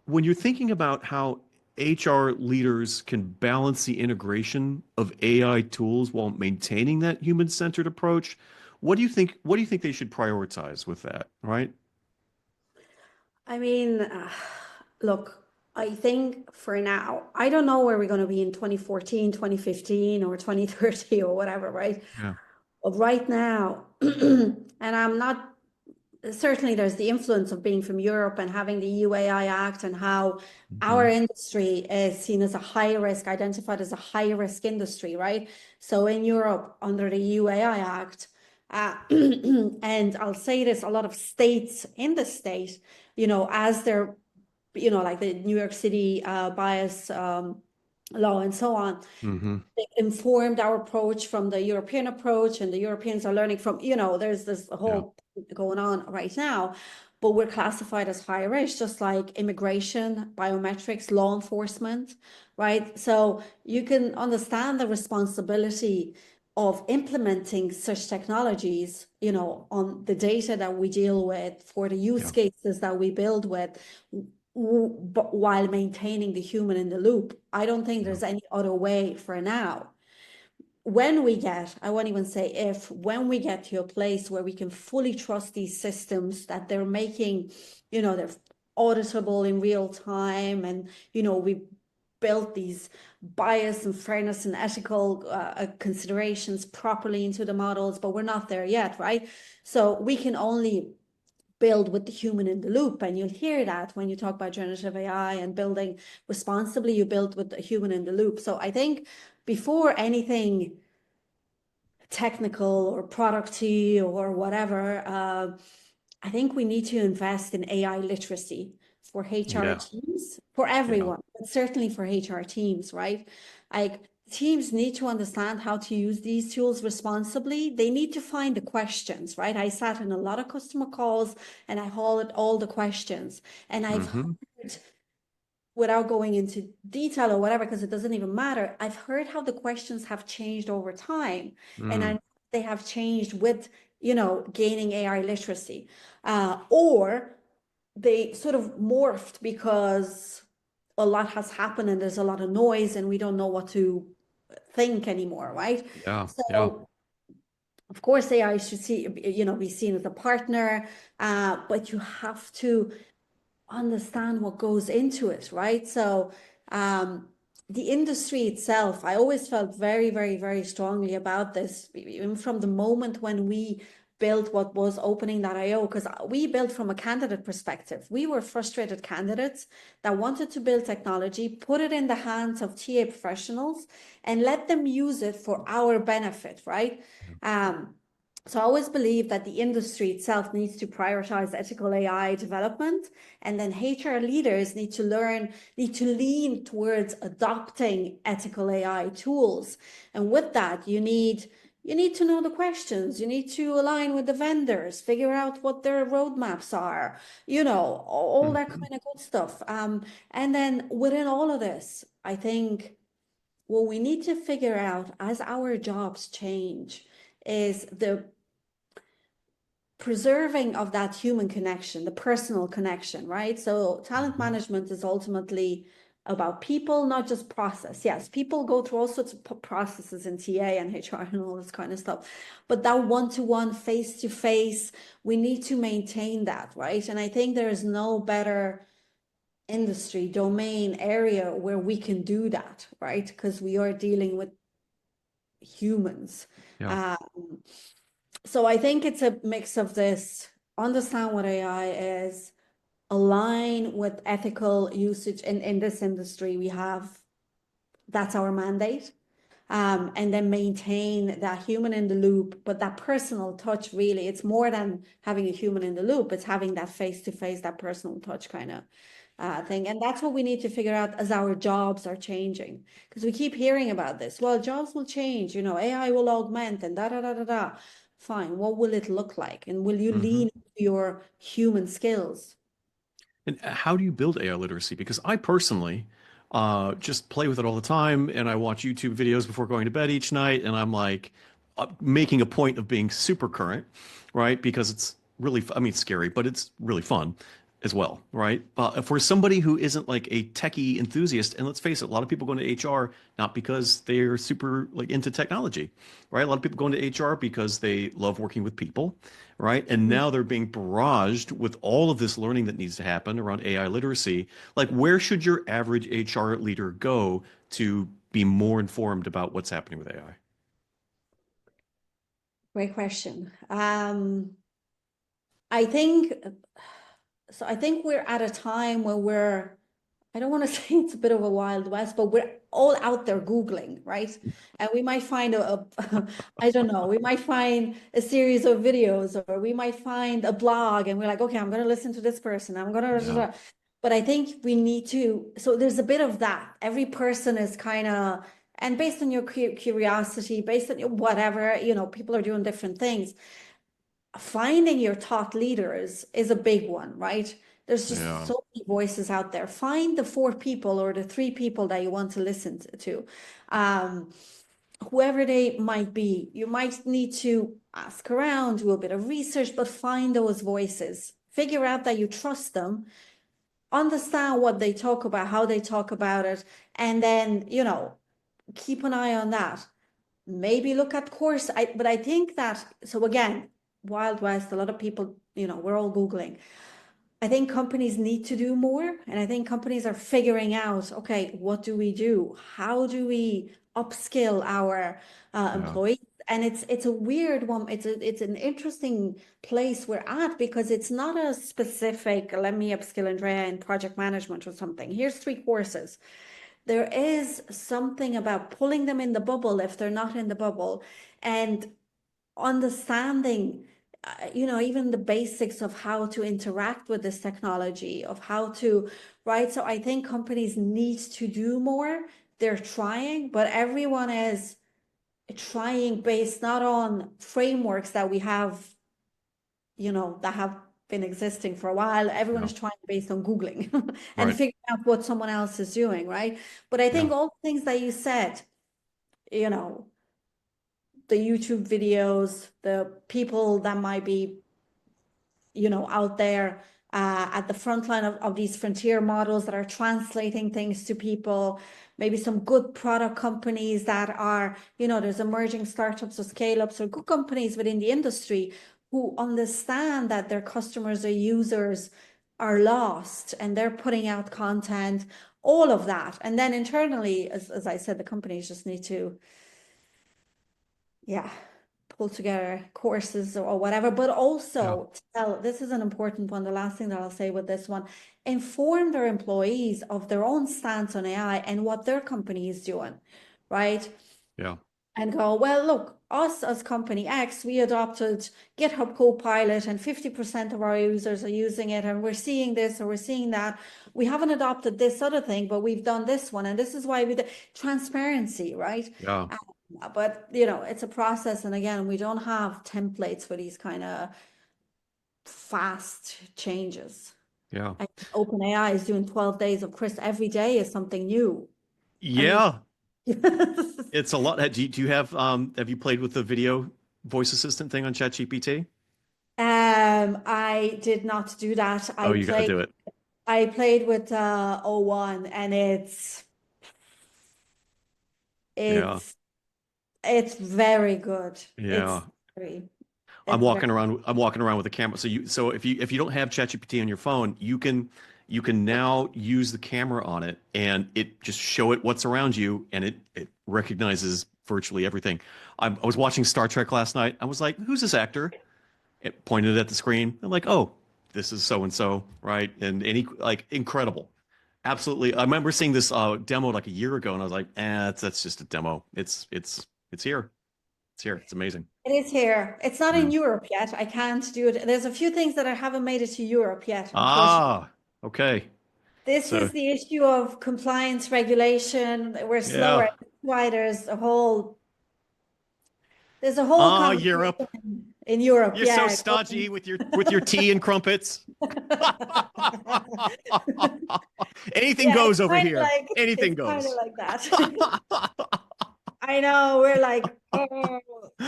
when you're thinking about how HR leaders can balance the integration of AI tools while maintaining that human-centered approach? What do you think they should prioritize with that, right?
I mean, look, I think for now, I don't know where we're going to be in 2014, 2015, or 2030 or whatever, right?
Yeah.
But right now, and I'm not certainly there's the influence of being from Europe and having the UAI Act and how our
Hmm.
industry is seen as a high risk, identified as a high risk industry, right? So in Europe, under the UAI Act, and I'll say this, a lot of states in the state, as they're, like the New York City bias law and so on,
Hmm.
informed our approach from the European approach, and the Europeans are learning from, there's this
Yeah.
whole going on right now, but we're classified as high risk, just like immigration, biometrics, law enforcement, right? So you can understand the responsibility of implementing such technologies, on the data that we deal with, for the use
Yeah.
cases that we build with, but while maintaining the human in the loop. I don't think
Yeah.
there's any other way for now. I won't even say if, when we get to a place where we can fully trust these systems, that they're making, they're auditable in real time, and, we built these bias and fairness and ethical considerations properly into the models, but we're not there yet, right? So we can only build with the human in the loop. And you'll hear that when you talk about generative AI and building responsibly, you build with the human in the loop. So I think before anything technical or producty or whatever, I think we need to invest in AI literacy for HR
Yeah.
teams, for
Yeah.
everyone, but certainly for HR teams, right? Like, teams need to understand how to use these tools responsibly. They need to find the questions, right? I sat in a lot of customer calls and I heard all the questions, and I've
Hmm.
heard, without going into detail or whatever, because it doesn't even matter, I've heard how the questions have changed over time. And
Mm.
they have changed with, gaining AI literacy. Or they sort of morphed because a lot has happened and there's a lot of noise and we don't know what to think anymore, right?
Yeah. Yeah.
So of course AI should be seen as a partner, but you have to understand what goes into it, right? So um, the industry itself, I always felt very, very, very strongly about this, even from the moment when we built what was opening.io, because we built from a candidate perspective. We were frustrated candidates that wanted to build technology, put it in the hands of TA professionals, and let them use it for our benefit, right? Um, so I always believe that the industry itself needs to prioritize ethical AI development, and then HR leaders need to lean towards adopting ethical AI tools. And with that, you need to know the questions, you need to align with the vendors, figure out what their roadmaps are, all that
Hmm.
kind of good stuff. And then within all of this, I think what we need to figure out as our jobs change is the preserving of that human connection, the personal connection, right? So talent
Hmm.
management is ultimately about people, not just process. Yes, people go through all sorts of processes in TA and HR and all this kind of stuff, but that one-to-one, face-to-face, we need to maintain that, right? And I think there is no better industry, domain, area where we can do that, right? Because we are dealing with humans.
Yeah.
Um, so I think it's a mix of this, understand what AI is, align with ethical usage in this industry. That's our mandate. And then maintain that human in the loop, but that personal touch, really, it's more than having a human in the loop. It's having that face to face, that personal touch kind of thing. And that's what we need to figure out as our jobs are changing. Because we keep hearing about this. Well, jobs will change, AI will augment and da da da da da. Fine. What will it look like? And will you
Hmm.
lean into your human skills?
And how do you build AI literacy? Because I personally just play with it all the time, and I watch YouTube videos before going to bed each night, and I'm like making a point of being super current, right? Because it's really, I mean, it's scary, but it's really fun. as well, right? For somebody who isn't like a techie enthusiast, and let's face it, a lot of people go into HR not because they're super like into technology, right? A lot of people go into HR because they love working with people, right? And now they're being barraged with all of this learning that needs to happen around AI literacy. Like, where should your average HR leader go to be more informed about what's happening with AI?
Great question. I think so. I think we're at a time where I don't want to say it's a bit of a Wild West, but we're all out there Googling, right? And we might find I don't know, we might find a series of videos or we might find a blog and we're like, okay, I'm going to listen to this person. I'm going
Yeah,
to, but I think we need to, so there's a bit of that. Every person is kind of, and based on your curiosity, based on your whatever, people are doing different things. Finding your thought leaders is a big one, right? There's just
yeah,
so many voices out there. Find the four people or the three people that you want to listen to. Um, Whoever they might be, you might need to ask around, do a bit of research, but find those voices. Figure out that you trust them, understand what they talk about, how they talk about it, and then, keep an eye on that. Maybe look at course. But I think that, so again, Wild West, a lot of people, we're all Googling. I think companies need to do more. And I think companies are figuring out, okay, what do we do? How do we upskill our
yeah,
employees? And it's a weird one. It's an interesting place we're at because it's not a specific, let me upskill Andrea in project management or something. Here's three courses. There is something about pulling them in the bubble if they're not in the bubble and understanding, even the basics of how to interact with this technology, of how to, right? So I think companies need to do more. They're trying, but everyone is trying based not on frameworks that we have, that have been existing for a while. Everyone
yeah.
is trying based on Googling and
Right.
figuring out what someone else is doing, right? But I
Yeah.
think all the things that you said, you know, the YouTube videos, the people that might be, out there at the front line of these frontier models that are translating things to people, maybe some good product companies that are, there's emerging startups or scale-ups or good companies within the industry who understand that their customers or users are lost and they're putting out content, all of that. And then internally, as I said, the companies just need to, yeah, pull together courses or whatever, but
Yeah.
also tell, this is an important one, the last thing that I'll say with this one, inform their employees of their own stance on AI and what their company is doing, right?
Yeah.
And go, well, look, us as company X, we adopted GitHub Copilot and 50% of our users are using it, and we're seeing this or we're seeing that. We haven't adopted this other thing, but we've done this one, and this is why we did transparency, right?
Yeah.
But it's a process, and again, we don't have templates for these kind of fast changes.
Yeah.
Like OpenAI is doing 12 days of Chris every day is something new. I mean,
Yeah. It's a lot. Do you have you played with the video voice assistant thing on ChatGPT?
I did not do that.
Oh, you got to do it.
I played with O1 and
Yeah.
it's it's very good. It's
Yeah.
very it's very
I'm walking around with a camera. So if you don't have ChatGPT on your phone, you can now use the camera on it and it just show it what's around you and it recognizes virtually everything. I was watching Star Trek last night. I was like, who's this actor? It pointed at the screen. I'm like, oh, this is so and so, right? And any like incredible. Absolutely. I remember seeing this demo like a year ago and I was like, that's just a demo. It's here. It's here. It's amazing.
It is here. It's not
Yeah.
in Europe yet. I can't do it. There's a few things that I haven't made it to Europe yet, unfortunately.
Ah, okay.
This
So
is the issue of compliance regulation. We're slower.
yeah.
That's why there's a whole
Ah, Europe.
conversation in Europe.
You're so
Yeah.
stodgy with your tea and crumpets. Anything
Yeah,
goes over here. Anything
it's kind of
goes.
like that. I know. We're like, oh.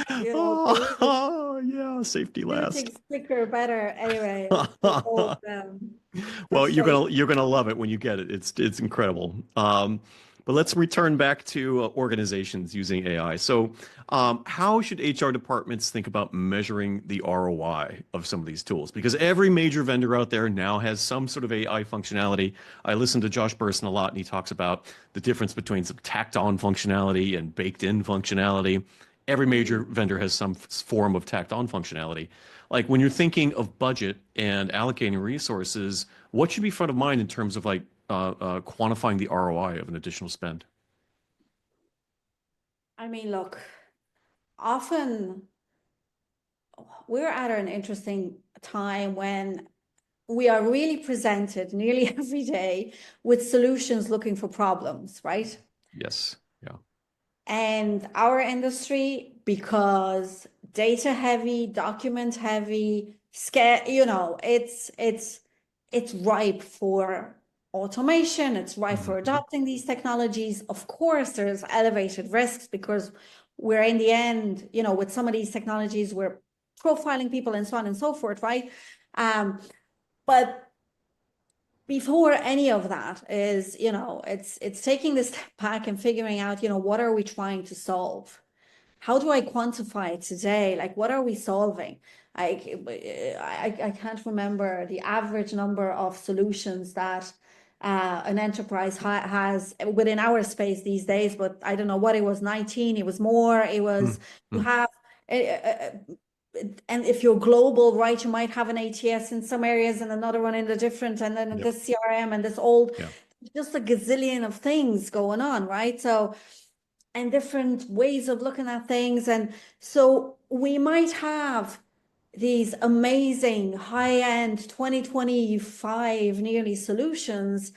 polluting,
Oh, yeah, safety last.
quicker, better. Anyway, it's all
Well,
frustration.
you're gonna love it when you get it. It's incredible. But let's return back to organizations using AI. So, how should HR departments think about measuring the ROI of some of these tools? Because every major vendor out there now has some sort of AI functionality. I listen to Josh Bersin a lot, and he talks about the difference between some tacked-on functionality and baked-in functionality. Every major
Mhm.
vendor has some form of tacked-on functionality. Like when you're thinking of budget and allocating resources, what should be front of mind in terms of like quantifying the ROI of an additional spend?
I mean, look, often we're at an interesting time when we are really presented nearly every day with solutions looking for problems, right?
Yes. Yeah.
And our industry, because data heavy, document heavy, it's ripe for automation, it's ripe for
Hmm.
adopting these technologies. Of course, there's elevated risks because we're in the end, with some of these technologies, we're profiling people and so on and so forth, right? But before any of that is, it's taking this step back and figuring out, what are we trying to solve? How do I quantify it today? Like, what are we solving? I can't remember the average number of solutions that an enterprise has within our space these days, but I don't know what it was, 19, it was more, it was, you
Mm-hmm.
have, uh, uh, and if you're global, right, you might have an ATS in some areas and another one in the different, and then
Yep.
this CRM and this old,
Yeah.
just a gazillion of things going on, right? So, and different ways of looking at things. And so we might have these amazing high-end 2025 nearly solutions,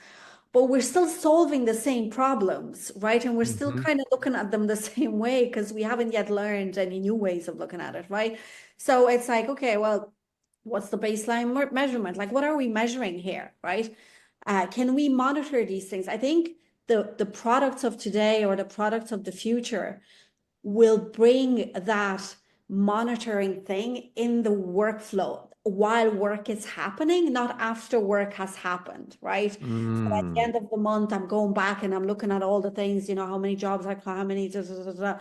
but we're still solving the same problems, right? And we're still
Hmm.
kind of looking at them the same way because we haven't yet learned any new ways of looking at it, right? So it's like, okay, well, what's the baseline measurement? Like, what are we measuring here, right? Can we monitor these things? I think the products of today or the products of the future will bring that monitoring thing in the workflow while work is happening, not after work has happened, right? So at the
Mm.
end of the month, I'm going back and I'm looking at all the things, how many jobs I got, how many, the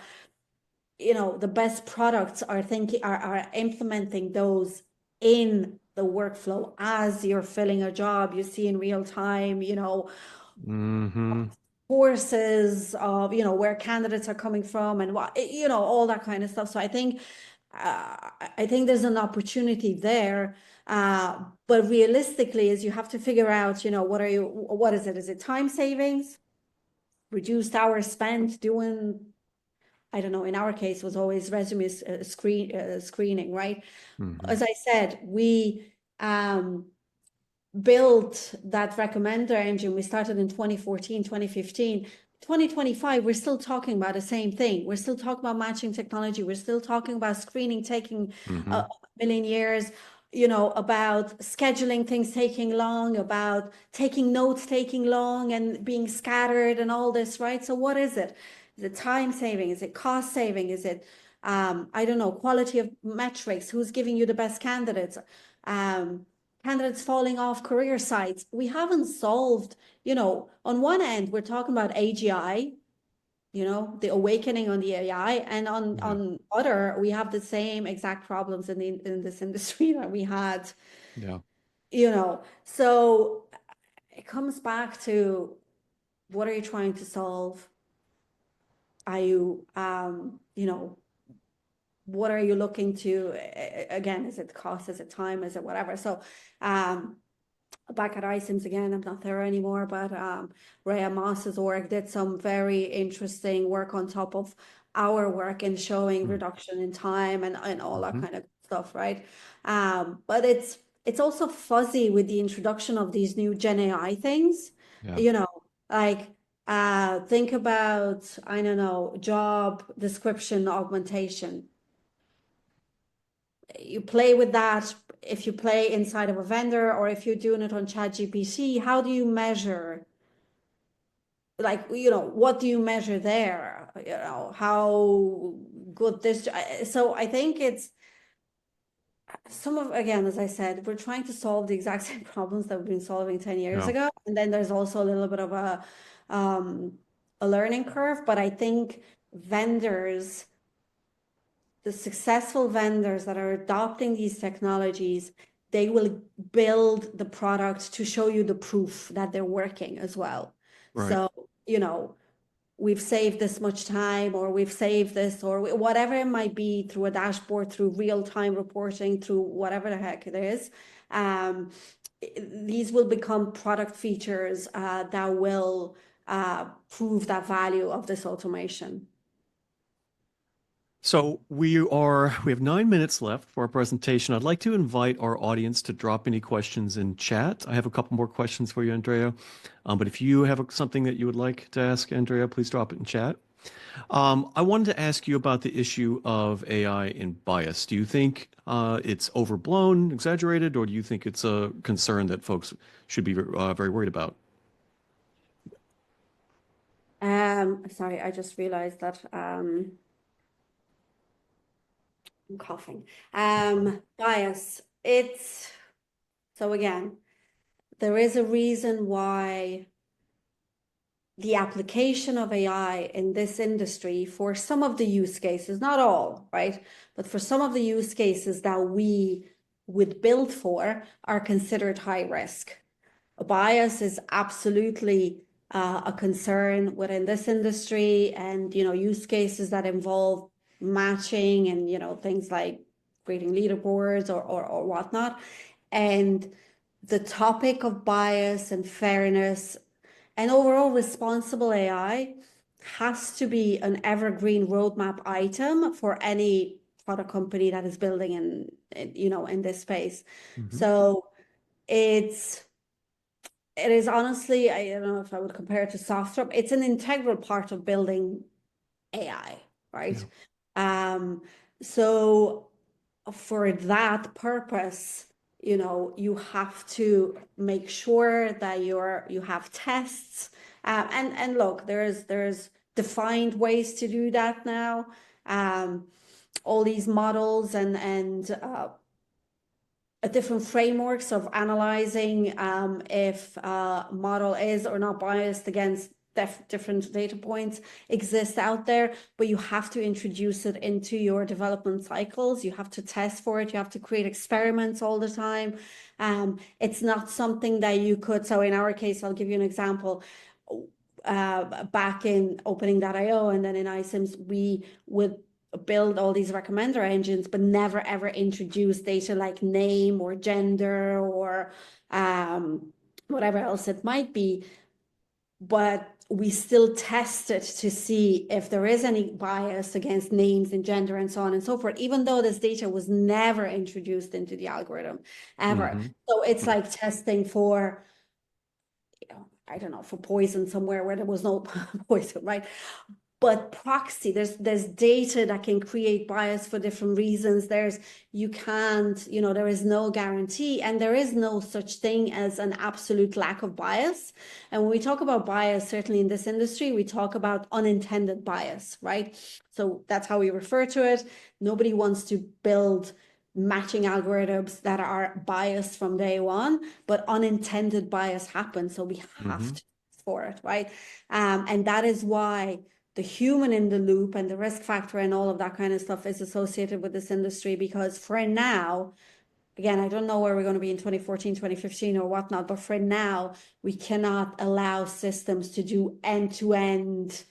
best products are thinking are implementing those in the workflow as you're filling a job, you see in real time,
Hmm.
courses of where candidates are coming from and what all that kind of stuff. So I think there's an opportunity there, but realistically is you have to figure out what is it, is it time savings, reduced hours spent doing, I don't know, in our case was always resume screening, right?
Hmm.
As I said, we built that recommender engine. We started in 2014, 2015. 2025, we're still talking about the same thing. We're still talking about matching technology. We're still talking about screening taking a
Hmm.
million years, about scheduling things taking long, about taking notes taking long and being scattered and all this, right? So what is it? Is it time saving? Is it cost saving? Is it, I don't know, quality of metrics? Who's giving you the best candidates? Um, Candidates falling off career sites. We haven't solved, on one end, we're talking about AGI, the awakening on the AI, and on
Yeah.
on other, we have the same exact problems in this industry that we had,
Yeah.
So it comes back to what are you trying to solve? Are you, what are you looking to, again, is it cost, is it time, is it whatever? So, back at iCIMS again, I'm not there anymore, but Rhea Moss's work did some very interesting work on top of our work in showing reduction in time and all that
Mm-hmm.
kind of stuff, right? But it's also fuzzy with the introduction of these new Gen AI things,
Yeah.
you know, like think about, I don't know, job description augmentation. You play with that if you play inside of a vendor or if you're doing it on ChatGPT, how do you measure like, what do you measure there? How good this, so I think it's some of, again, as I said, we're trying to solve the exact same problems that we've been solving 10 years
Yeah.
ago. And then there's also a little bit of um, a learning curve. But I think vendors, the successful vendors that are adopting these technologies, they will build the product to show you the proof that they're working as well.
Right.
So, we've saved this much time, or we've saved this, or whatever it might be, through a dashboard, through real-time reporting, through whatever the heck it is. Um, these will become product features that will prove that value of this automation.
So we have 9 minutes left for our presentation. I'd like to invite our audience to drop any questions in chat. I have a couple more questions for you, Andrea. But if you have something that you would like to ask Andrea, please drop it in chat. I wanted to ask you about the issue of AI and bias. Do you think it's overblown, exaggerated, or do you think it's a concern that folks should be very worried about?
Sorry, I just realized that I'm coughing. Bias. It's so again, there is a reason why the application of AI in this industry for some of the use cases, not all, right? But for some of the use cases that we would build for are considered high risk. A bias is absolutely a concern within this industry, and use cases that involve matching and things like creating leaderboards or whatnot. And the topic of bias and fairness and overall responsible AI has to be an evergreen roadmap item for any product company that is building in this space.
Hmm.
So it's it is honestly, I don't know if I would compare it to software. It's an integral part of building AI, right?
Yeah.
Um, so for that purpose, you have to make sure that you have tests. And look, there's defined ways to do that now. Um, all these models and different frameworks of analyzing if a model is or not biased against different data points exist out there, but you have to introduce it into your development cycles. You have to test for it. You have to create experiments all the time. It's not something that you could. So in our case, I'll give you an example. Back in opening.io and then in iCIMS, we would build all these recommender engines, but never ever introduce data like name or gender or whatever else it might be. But we still test it to see if there is any bias against names and gender and so on and so forth, even though this data was never introduced into the algorithm ever.
Hmm.
So it's like testing for, I don't know, for poison somewhere where there was no poison, right? But proxy, there's data that can create bias for different reasons. You can't, there is no guarantee, and there is no such thing as an absolute lack of bias. And when we talk about bias, certainly in this industry, we talk about unintended bias, right? So that's how we refer to it. Nobody wants to build matching algorithms that are biased from day one, but unintended bias happens. So we have
Hmm.
to test for it, right? And that is why the human in the loop and the risk factor and all of that kind of stuff is associated with this industry. Because for now, again, I don't know where we're going to be in 2014, 2015 or whatnot, but for now, we cannot allow systems to do end-to-end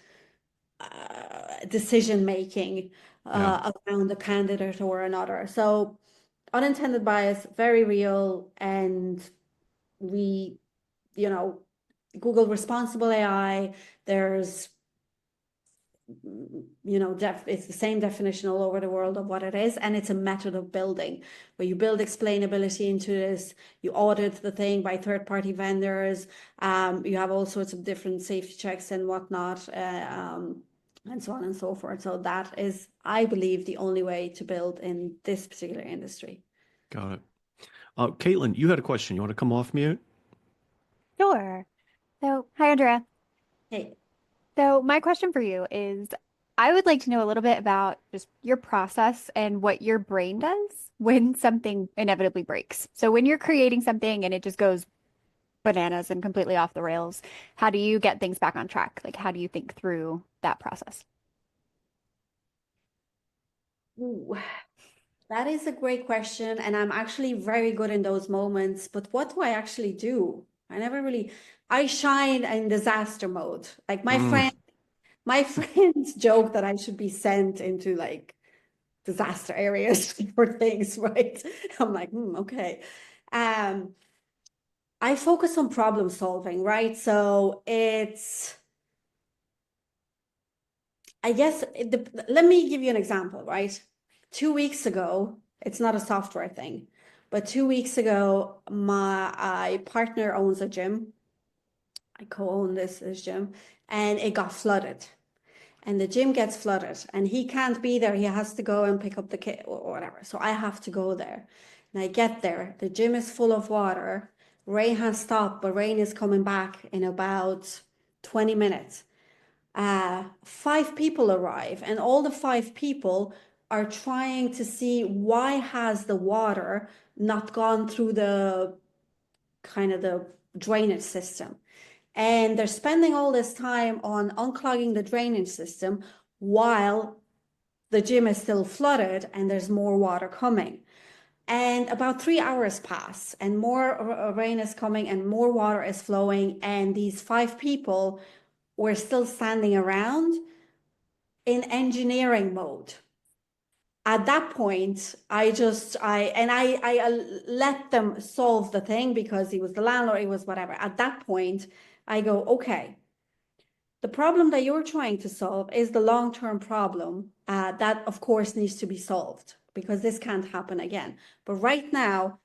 decision making
Yeah.
around a candidate or another. So unintended bias, very real. And we, you know, Google responsible AI, there's it's the same definition all over the world of what it is, and it's a method of building where you build explainability into this, you audit the thing by third-party vendors, you have all sorts of different safety checks and whatnot, and so on and so forth. So that is, I believe, the only way to build in this particular industry.
Got it. Caitlin, you had a question. You want to come off mute?
Sure. So, hi, Andrea.
Hey.
So my question for you is, I would like to know a little bit about just your process and what your brain does when something inevitably breaks. So when you're creating something and it just goes bananas and completely off the rails, how do you get things back on track? Like, how do you think through that process?
Ooh, that is a great question, and I'm actually very good in those moments. But what do I actually do? I never really, I shine in disaster mode. Like
Mm,
my friends joke that I should be sent into like disaster areas for things, right? I'm like, okay. Um, I focus on problem solving, right? So I guess, let me give you an example, right? 2 weeks ago, it's not a software thing, but 2 weeks ago, my partner owns a gym. I co-own this gym, and it got flooded. And the gym gets flooded, and he can't be there. He has to go and pick up the kid or whatever. So I have to go there. And I get there. The gym is full of water. Rain has stopped, but rain is coming back in about 20 minutes. Five people arrive, and all the five people are trying to see why has the water not gone through the kind of the drainage system. And they're spending all this time on unclogging the drainage system while the gym is still flooded and there's more water coming. And about 3 hours pass, and more rain is coming, and more water is flowing. And these five people were still standing around in engineering mode. At that point, I let them solve the thing because he was the landlord, he was whatever. At that point, I go, okay, the problem that you're trying to solve is the long-term problem that, of course, needs to be solved because this can't happen again. But right now,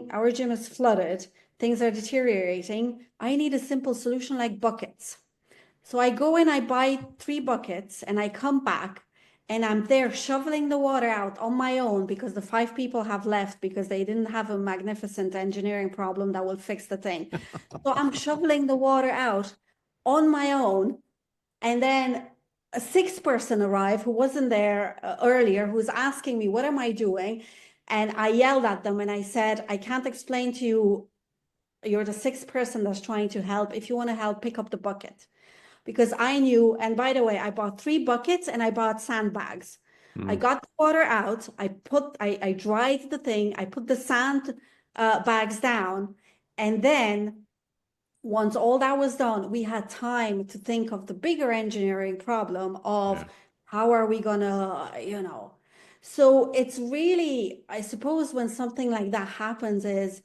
our gym is flooded, things are deteriorating. I need a simple solution like buckets. So I go and I buy 3 buckets and I come back and I'm there shoveling the water out on my own because the five people have left because they didn't have a magnificent engineering problem that will fix the thing. So I'm shoveling the water out on my own. And then a sixth person arrived who wasn't there earlier, who's asking me, what am I doing? And I yelled at them and I said, I can't explain to you. You're the sixth person that's trying to help. If you want to help, pick up the bucket because I knew, and by the way, I bought 3 buckets and I bought sandbags. I
mm,
got the water out, I dried the thing, I put the sand bags down, and then once all that was done, we had time to think of the bigger engineering problem of
yeah.
how are we gonna. So it's really, I suppose when something like that happens is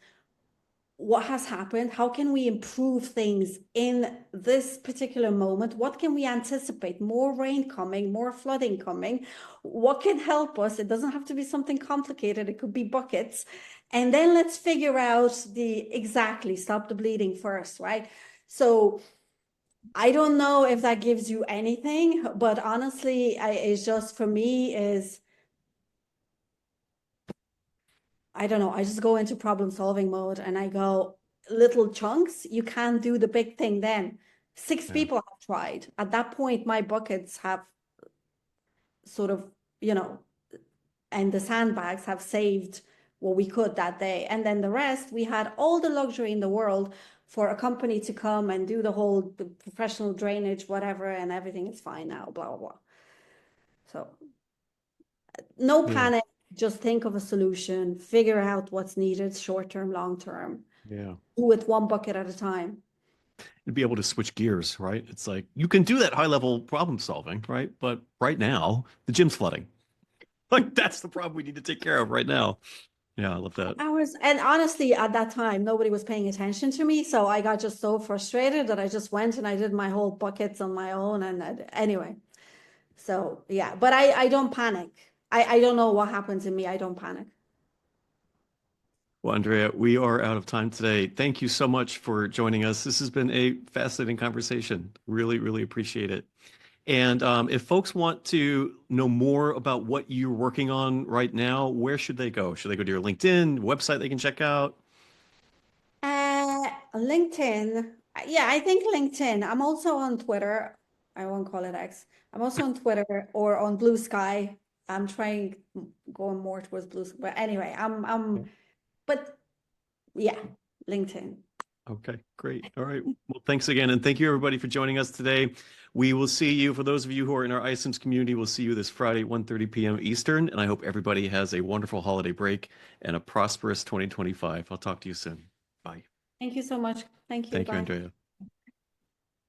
what has happened, how can we improve things in this particular moment, what can we anticipate, more rain coming, more flooding coming, what can help us. It doesn't have to be something complicated, it could be buckets, and then let's figure out the exactly stop the bleeding first, right? So I don't know if that gives you anything, but honestly, it's just for me is I don't know. I just go into problem solving mode and I go little chunks. You can't do the big thing then. Six
Yeah.
people have tried. At that point, my buckets have sort of, you know, and the sandbags have saved what we could that day. And then the rest, we had all the luxury in the world for a company to come and do the professional drainage, whatever, and everything is fine now, blah, blah, blah. So no
Yeah.
panic. Just think of a solution, figure out what's needed, short term, long term.
Yeah.
Do it 1 bucket at a time.
And be able to switch gears, right? It's like you can do that high level problem solving, right? But right now, the gym's flooding. Like that's the problem we need to take care of right now. Yeah, I love that.
And honestly, at that time, nobody was paying attention to me. So I got just so frustrated that I just went and I did my whole buckets on my own. Anyway, so yeah, but I don't panic. I don't know what happens in me. I don't panic.
Well, Andrea, we are out of time today. Thank you so much for joining us. This has been a fascinating conversation. Really, really appreciate it. And if folks want to know more about what you're working on right now, where should they go? Should they go to your LinkedIn website they can check out?
LinkedIn, Yeah, I think LinkedIn. I'm also on Twitter. I won't call it X. I'm also on Twitter or on Blue Sky. I'm trying going more towards Blue Sky. But anyway, but yeah, LinkedIn.
Okay, great. All right. Well, thanks again. And thank you everybody for joining us today. We will see you, for those of you who are in our iCIMS community, we'll see you this Friday, 1:30 p.m. Eastern. And I hope everybody has a wonderful holiday break and a prosperous 2025. I'll talk to you soon. Bye.
Thank you so much. Thank you.
Thank you,
Bye.
Andrea.